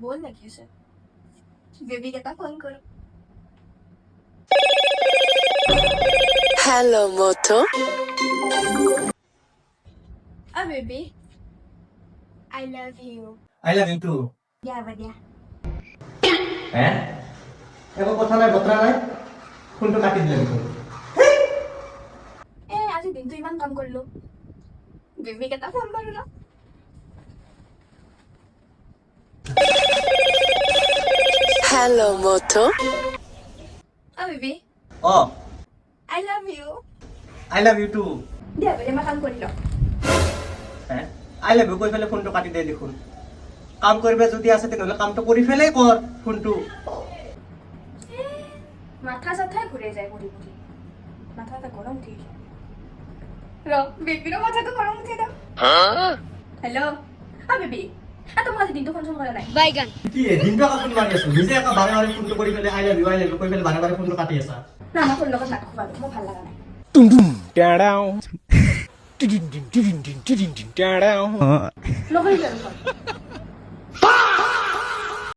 बोल ना कैसे बेबी कहता फोन करो Hello, Moto. Baby I love you I love you too. या बढ़िया হ্যাঁ এবার কথা নাই বতরা নাই ফোনটো কাটি দিলে দেখো ए आज दिन तो इमान काम कर लो बेबी कहता फोन करो ना Hello, Moto. बेबी ও I love you I love you too. দিয়া बढ़िया मैं काम कर लो হ্যাঁ I love you কই ফেলে ফোনটো কাটি দিয়ে দেখুন কাম করবে যদি আছে তাহলে কামটা করি ফেলেই কর ফোনটো মাথা সাথে ঘুরে যায় ঘুরি ঘুরি মাথাটা গরম উঠে র বেবির মাথা তো গরম উঠে দাও হ্যালো বেবি তোমার আজ দিন তো ফোন করা নাই কি দিনটা ফোন মারি আছো নিজে একা বারে বারে ফোনটো কৰি ফেলে I love you কই ফেলে বারে বারে ফোনটো কাটি আছা না আমার ফোন লগত নাটক পাবো মোৰ ভাল লাগা নাই Down. নকৰিবা ফোন